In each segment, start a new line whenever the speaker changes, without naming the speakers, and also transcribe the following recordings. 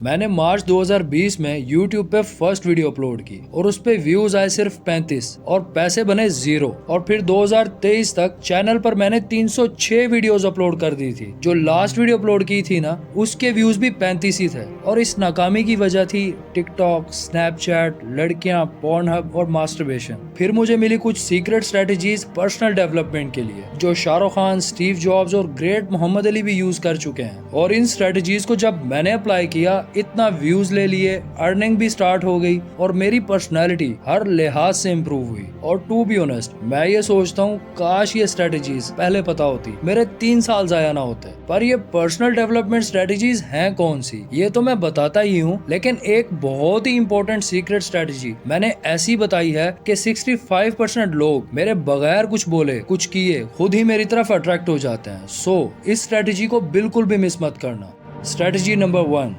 मैंने मार्च 2020 में YouTube पे फर्स्ट वीडियो अपलोड की और उस पे व्यूज आए सिर्फ 35 और पैसे बने 0। और फिर 2023 तक चैनल पर मैंने 306 वीडियोस अपलोड कर दी थी। जो लास्ट वीडियो अपलोड की थी ना, उसके व्यूज भी 35 ही थे। और इस नाकामी की वजह थी टिकटॉक, स्नैपचैट, लड़कियां, पॉर्नहब और मास्टरबेशन। फिर मुझे मिली कुछ सीक्रेट स्ट्रेटजीज पर्सनल डेवलपमेंट के लिए, जो शाहरुख खान, स्टीव जॉब्स और ग्रेट मोहम्मद अली भी यूज कर चुके हैं। और इन स्ट्रेटजीज को जब मैंने अप्लाई किया, इतना व्यूज ले लिए, अर्निंग भी स्टार्ट हो गई और मेरी पर्सनालिटी हर लिहाज से इम्प्रूव हुई। और टू बी ऑनेस्ट, मैं ये सोचता हूँ काश ये स्ट्रेटजीज पहले पता होती, मेरे 3 साल जाया ना होते। पर ये पर्सनल डेवलपमेंट स्ट्रेटजीज हैं कौन सी, ये तो मैं बताता ही हूँ, लेकिन एक बहुत ही इंपॉर्टेंट सीक्रेट स्ट्रेटजी मैंने ऐसी बताई है कि 65% लोग मेरे बगैर कुछ बोले, कुछ किए, खुद ही मेरी तरफ अट्रैक्ट हो जाते हैं। सो इस स्ट्रेटजी को बिल्कुल भी मिस मत करना। Strategy number 1,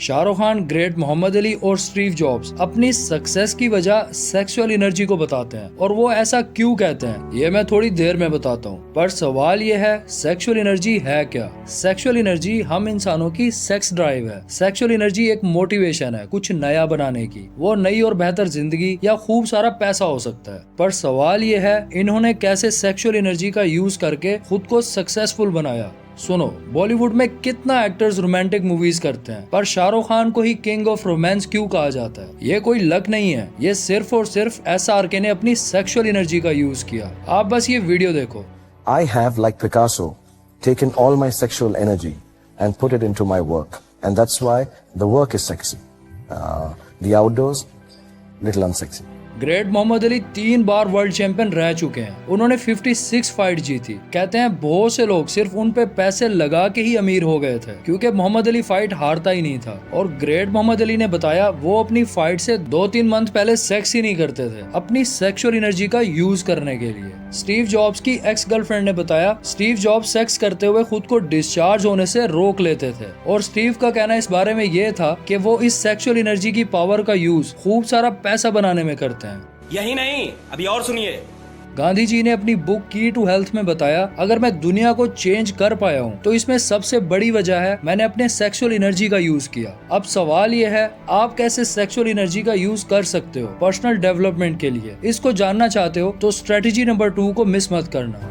Shahrukh Khan, great Muhammad Ali और स्टीव जॉब्स अपनी सक्सेस की वजह सेक्सुअल एनर्जी को बताते हैं। और वो ऐसा क्यों कहते हैं, ये मैं थोड़ी देर में बताता हूँ। पर सवाल ये है, सेक्सुअल एनर्जी है क्या? सेक्सुअल एनर्जी हम इंसानों की सेक्स ड्राइव है। सेक्सुअल एनर्जी एक मोटिवेशन है कुछ नया बनाने की। वो नई और बेहतर जिंदगी या खूब सारा पैसा हो सकता है। पर सवाल ये है, इन्होंने कैसे सेक्सुअल एनर्जी का यूज करके खुद को सक्सेसफुल बनाया। सुनो, बॉलीवुड में कितना एक्टर्स रोमांटिक मूवीज करते हैं, पर शाहरुख खान को ही किंग ऑफ रोमांस क्यों कहा जाता है? ये कोई लक नहीं है, ये सिर्फ और सिर्फ SRK ने अपनी सेक्सुअल एनर्जी का यूज किया। आप बस ये वीडियो देखो।
I have, like Picasso, taken all my sexual energy and put it into my work, and that's why the work is sexy. The outdoors, little unsexy.
Great Muhammad Ali 3 बार world champion रह चुके हैं। उन्होंने 56 fight जीती। कहते हैं बहुत से लोग सिर्फ उन पे पैसे लगा के ही अमीर हो गए थे, क्योंकि मोहम्मद अली फाइट हारता ही नहीं था। और ग्रेट मोहम्मद अली ने बताया वो अपनी फाइट से 2-3 मंथ पहले सेक्स ही नहीं करते थे, अपनी सेक्सुअल एनर्जी का यूज करने के लिए। स्टीव जॉब्स की एक्स गर्लफ्रेंड ने बताया स्टीव जॉब्स सेक्स करते हुए खुद को डिस्चार्ज होने से रोक लेते थे। और स्टीव का कहना इस बारे में ये था कि वो इस सेक्सुअल एनर्जी की पावर का यूज खूब सारा पैसा बनाने में करते हैं।
यही नहीं, अभी और सुनिए।
गांधी जी ने अपनी बुक की टू हेल्थ में बताया, अगर मैं दुनिया को चेंज कर पाया हूँ तो इसमें सबसे बड़ी वजह है मैंने अपने सेक्सुअल एनर्जी का यूज किया। अब सवाल ये है, आप कैसे सेक्सुअल एनर्जी का यूज कर सकते हो पर्सनल डेवलपमेंट के लिए? इसको जानना चाहते हो तो स्ट्रेटजी नंबर 2 को मिस मत करना।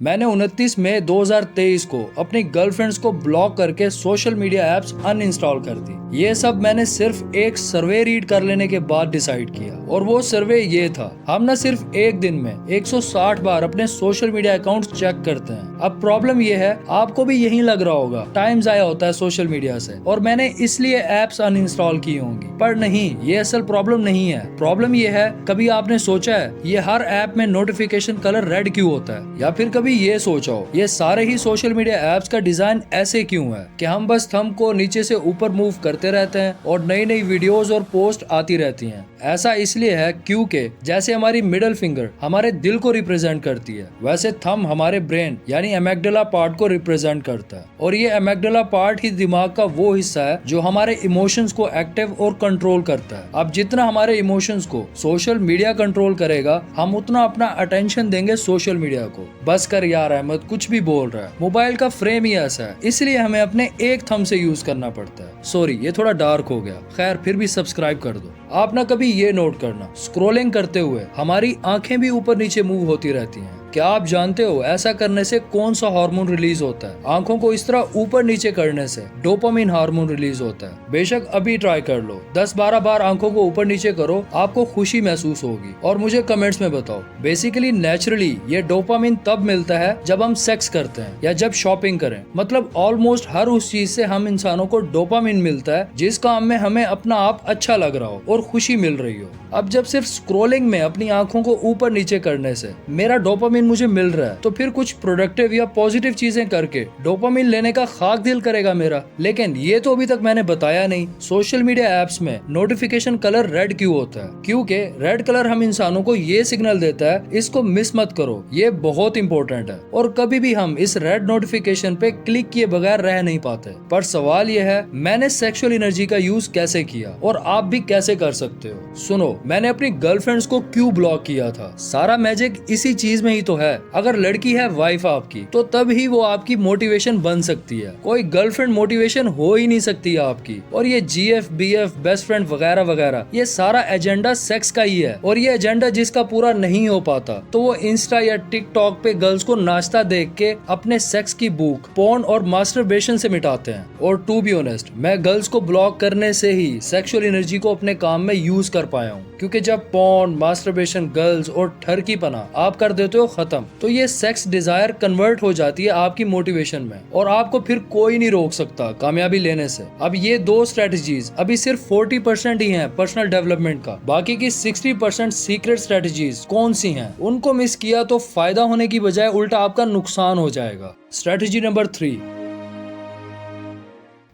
मैंने 29 मई 2023 को अपनी गर्लफ्रेंड्स को ब्लॉक करके सोशल मीडिया एप्स अनइंस्टॉल कर दी। ये सब मैंने सिर्फ एक सर्वे रीड कर लेने के बाद डिसाइड किया। और वो सर्वे ये था, हम न सिर्फ एक दिन में 160 बार अपने सोशल मीडिया अकाउंट चेक करते हैं। अब प्रॉब्लम ये है, आपको भी यही लग रहा होगा टाइम जाया होता है सोशल मीडिया से और मैंने इसलिए एप्स अनइंस्टॉल की होंगी। पर नहीं, ये असल प्रॉब्लम नहीं है। प्रॉब्लम ये है, कभी आपने सोचा है ये हर ऐप में नोटिफिकेशन कलर रेड क्यों होता है? या फिर कभी ये सोचो, ये सारे ही सोशल मीडिया एप्स का डिजाइन ऐसे क्यों है कि हम बस थंब को नीचे से ऊपर मूव करते रहते हैं और नई नई वीडियोस और पोस्ट आती रहती हैं। ऐसा इसलिए है क्योंकि जैसे हमारी मिडिल फिंगर हमारे दिल को रिप्रेजेंट करती है, वैसे थंब हमारे ब्रेन यानी एमेग्डाला पार्ट को रिप्रेजेंट करता है। और ये एमेग्डाला पार्ट ही दिमाग का वो हिस्सा है जो हमारे इमोशंस को एक्टिव और कंट्रोल करता है। अब जितना हमारे इमोशंस को सोशल मीडिया कंट्रोल करेगा, हम उतना अपना अटेंशन देंगे सोशल मीडिया को। बस कर यार अहमद, कुछ भी बोल रहा है। मोबाइल का फ्रेम ही ऐसा है, इसलिए हमें अपने एक थंब से यूज करना पड़ता है। सॉरी, ये थोड़ा डार्क हो गया। खैर, फिर भी सब्सक्राइब कर दो। आप ना कभी ये नोट करना, स्क्रॉलिंग करते हुए हमारी आंखें भी ऊपर नीचे मूव होती रहती हैं। क्या आप जानते हो ऐसा करने से कौन सा हार्मोन रिलीज होता है? आंखों को इस तरह ऊपर नीचे करने से डोपामिन हार्मोन रिलीज होता है। बेशक अभी ट्राई कर लो, 10-12 बार आंखों को ऊपर नीचे करो, आपको खुशी महसूस होगी और मुझे कमेंट्स में बताओ। बेसिकली नेचुरली ये डोपामिन तब मिलता है जब हम सेक्स करते हैं या जब शॉपिंग करें। मतलब ऑलमोस्ट हर उस चीज से हम इंसानों को डोपामिन मिलता है जिस काम में हमें अपना आप अच्छा लग रहा हो और खुशी मिल रही हो। अब जब सिर्फ स्क्रॉलिंग में अपनी आंखों को ऊपर नीचे करने से मेरा डोपामिन मुझे मिल रहा है, तो फिर कुछ प्रोडक्टिव या पॉजिटिव चीजें करके डोपामिन लेने का खाक दिल करेगा मेरा। लेकिन ये तो अभी तक मैंने बताया नहीं, सोशल मीडिया एप्स में नोटिफिकेशन कलर रेड क्यों होता है? क्योंकि रेड कलर हम इंसानों को ये सिग्नल देता है, इसको मिस मत करो, ये बहुत इंपॉर्टेंट है। और कभी भी हम इस रेड नोटिफिकेशन पे क्लिक किए बगैर रह नहीं पाते। पर सवाल ये है, मैंने सेक्सुअल एनर्जी का यूज कैसे किया और आप भी कैसे कर सकते हो? सुनो, मैंने अपनी गर्लफ्रेंड्स को क्यों ब्लॉक किया था? सारा मैजिक इसी चीज में ही तो तो है, अगर लड़की है वाइफ आपकी, तो तब ही वो आपकी मोटिवेशन बन सकती है। कोई गर्लफ्रेंड मोटिवेशन हो ही नहीं सकती आपकी। और ये GF, BF, बेस्ट फ्रेंड वगैरह वगैरह, ये सारा एजेंडा सेक्स का ही है। और ये एजेंडा जिसका पूरा नहीं हो पाता, तो वो इंस्टा या टिकटॉक पे गर्ल्स को नाचता देख के अपने सेक्स की भूख पोर्न और मास्टरबेशन से मिटाते हैं। और टू बी ऑनेस्ट, मैं गर्ल्स को ब्लॉक करने से ही सेक्सुअल एनर्जी को अपने काम में यूज कर पाया हूँ, क्योंकि जब पोर्न, मास्टरबेशन, गर्ल्स और ठरकीपना आप कर देते हो खत्म, तो ये सेक्स डिजायर कन्वर्ट हो जाती है आपकी मोटिवेशन में, और आपको फिर कोई नहीं रोक सकता कामयाबी लेने से। अब ये दो स्ट्रेटजीज अभी सिर्फ 40% ही हैं पर्सनल डेवलपमेंट का, बाकी की 60% सीक्रेट स्ट्रेटजीज कौन सी हैं, उनको मिस किया तो फायदा होने की बजाय उल्टा आपका नुकसान हो जाएगा। स्ट्रेटजी नंबर 3,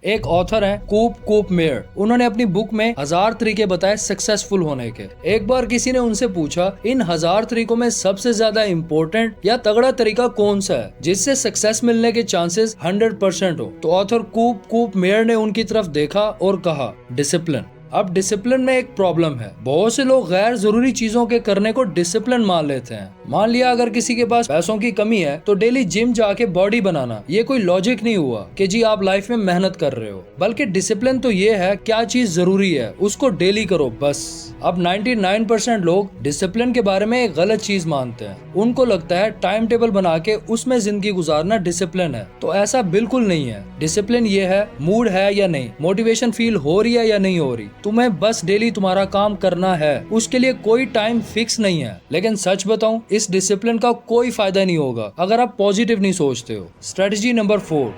एक ऑथर है कूप मेयर, उन्होंने अपनी बुक में 1000 तरीके बताए सक्सेसफुल होने के। एक बार किसी ने उनसे पूछा, इन 1000 तरीकों में सबसे ज्यादा इम्पोर्टेंट या तगड़ा तरीका कौन सा है जिससे सक्सेस मिलने के चांसेस 100% हो? तो ऑथर कूप मेयर ने उनकी तरफ देखा और कहा, डिसिप्लिन। अब डिसिप्लिन में एक प्रॉब्लम है, बहुत से लोग गैर जरूरी चीजों के करने को डिसिप्लिन मान लेते हैं। मान लिया अगर किसी के पास पैसों की कमी है तो डेली जिम जाके बॉडी बनाना, ये कोई लॉजिक नहीं हुआ कि जी आप लाइफ में मेहनत कर रहे हो, बल्कि डिसिप्लिन तो ये है क्या चीज जरूरी है उसको डेली करो बस। अब 99% लोग डिसिप्लिन के बारे में एक गलत चीज मानते हैं। उनको लगता है टाइम टेबल बना के उसमें जिंदगी गुजारना डिसिप्लिन है, तो ऐसा बिल्कुल नहीं है। डिसिप्लिन ये है, मूड है या नहीं, मोटिवेशन फील हो रही है या नहीं हो रही, तुम्हें बस डेली तुम्हारा काम करना है, उसके लिए कोई टाइम फिक्स नहीं है। लेकिन सच बताऊं, इस डिसिप्लिन का कोई फायदा नहीं होगा अगर आप पॉजिटिव नहीं सोचते हो। स्ट्रेटजी नंबर 4,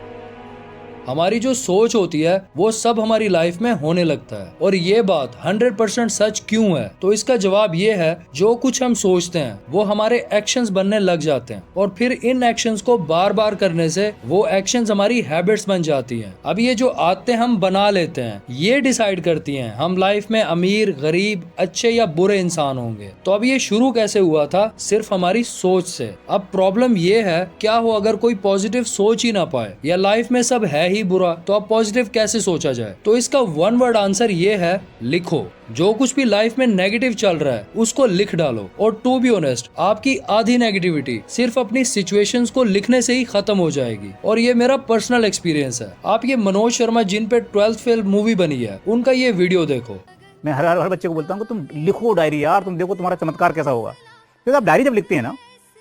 हमारी जो सोच होती है वो सब हमारी लाइफ में होने लगता है। और ये बात 100% सच क्यों है? तो इसका जवाब ये है, जो कुछ हम सोचते हैं वो हमारे एक्शंस बनने लग जाते हैं, और फिर इन एक्शंस को बार बार करने से वो एक्शंस हमारी हैबिट्स बन जाती हैं। अब ये जो आदतें हम बना लेते हैं ये डिसाइड करती हैं हम लाइफ में अमीर, गरीब, अच्छे या बुरे इंसान होंगे। तो अब ये शुरू कैसे हुआ था? सिर्फ हमारी सोच से। अब प्रॉब्लम ये है, क्या हो अगर कोई पॉजिटिव सोच ही ना पाए या लाइफ में सब है ही बुरा, तो अब पॉजिटिव कैसे सोचा जाए? तो इसका वन वर्ड आंसर ये है, लिखो। जो कुछ भी लाइफ में नेगेटिव चल रहा है उसको लिख डालो। और टू बी ऑनेस्ट, आपकी आधी नेगेटिविटी सिर्फ अपनी सिचुएशंस को लिखने से ही खत्म हो जाएगी। और ये मेरा पर्सनल एक्सपीरियंस है। आप ये मनोज शर्मा जिन पे 12th फेल मूवी बनी है, उनका ये वीडियो देखो।
मैं हर बच्चे को बोलता हूँ कि तुम लिखो डायरी यार, तुम देखो तुम्हारा चमत्कार कैसा होगा। क्योंकि आप डायरी जब लिखते हैं ना,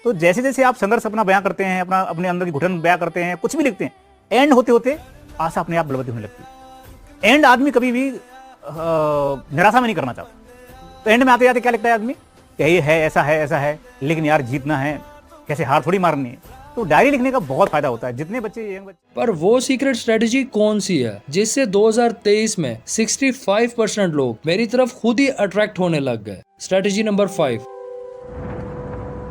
तो जैसे जैसे आप संघर्ष अपना बयां करते हैं, अपने अंदर की घुटन बयां करते हैं, कुछ भी लिखते हैं, एंड होते होते आशा अपने आप बलवती होने लगती है। एंड आदमी कभी भी निराशा में नहीं करना चाहता। तो एंड में आते जाते क्या लिखता है आदमी, कि ये है, ऐसा है, लेकिन यार जीतना है, कैसे हार थोड़ी मारनी है। तो डायरी लिखने का बहुत फायदा होता है। जितने बच्चे
पर वो सीक्रेट स्ट्रेटजी कौन सी है जिससे 2023 में 65% लोग मेरी तरफ खुद ही अट्रैक्ट होने लग गए? स्ट्रेटजी नंबर 5,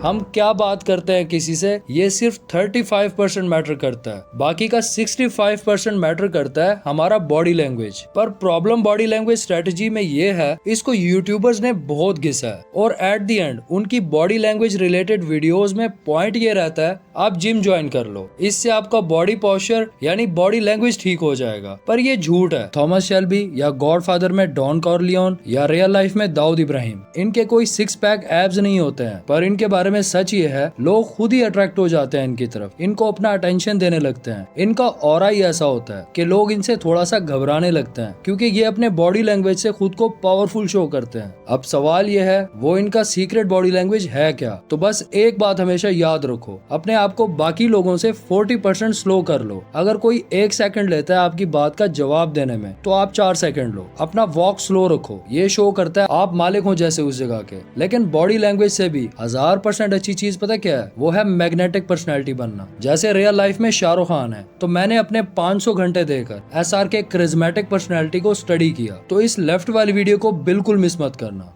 हम क्या बात करते हैं किसी से, ये सिर्फ 35% मैटर करता है, बाकी का 65% मैटर करता है हमारा बॉडी लैंग्वेज। पर प्रॉब्लम बॉडी लैंग्वेज स्ट्रेटजी में ये है, इसको यूट्यूबर्स ने बहुत घिसा है, और एट द एंड उनकी बॉडी लैंग्वेज रिलेटेड वीडियोस में पॉइंट ये रहता है, आप जिम ज्वाइन कर लो, इससे आपका बॉडी पोस्चर यानी बॉडी लैंग्वेज ठीक हो जाएगा। पर ये झूठ है। थॉमस शेल्बी या गॉडफादर में डॉन कॉर्लियोन या रियल लाइफ में दाऊद इब्राहिम, इनके कोई 6 पैक एब्स नहीं होते हैं, पर इनके बारे में सच ये है, लोग खुद ही अट्रैक्ट हो जाते हैं इनकी तरफ, इनको अपना अटेंशन देने लगते हैं। इनका ऑरा ही ऐसा होता है कि लोग इनसे थोड़ा सा घबराने लगते हैं, क्योंकि ये अपने बॉडी लैंग्वेज से खुद को पावरफुल शो करते हैं। अब सवाल ये है, वो इनका सीक्रेट बॉडी लैंग्वेज है क्या? तो बस एक बात हमेशा याद रखो, अपने आप को बाकी लोगों से 40% स्लो कर लो। अगर कोई 1 सेकंड लेता है आपकी बात का जवाब देने में, तो आप 4 सेकंड लो। अपना वॉक स्लो रखो, ये शो करता है आप मालिक हो जैसे उस जगह के। लेकिन बॉडी लैंग्वेज से भी 1000% अच्छी चीज पता क्या है? वो है मैग्नेटिक पर्सनैलिटी बनना। जैसे रियल लाइफ में शाहरुख खान है, तो मैंने अपने 500 घंटे देकर SR के करिज्मेटिक पर्सनैलिटी को स्टडी किया। तो इस लेफ्ट वाली वीडियो को बिल्कुल मिस मत करना।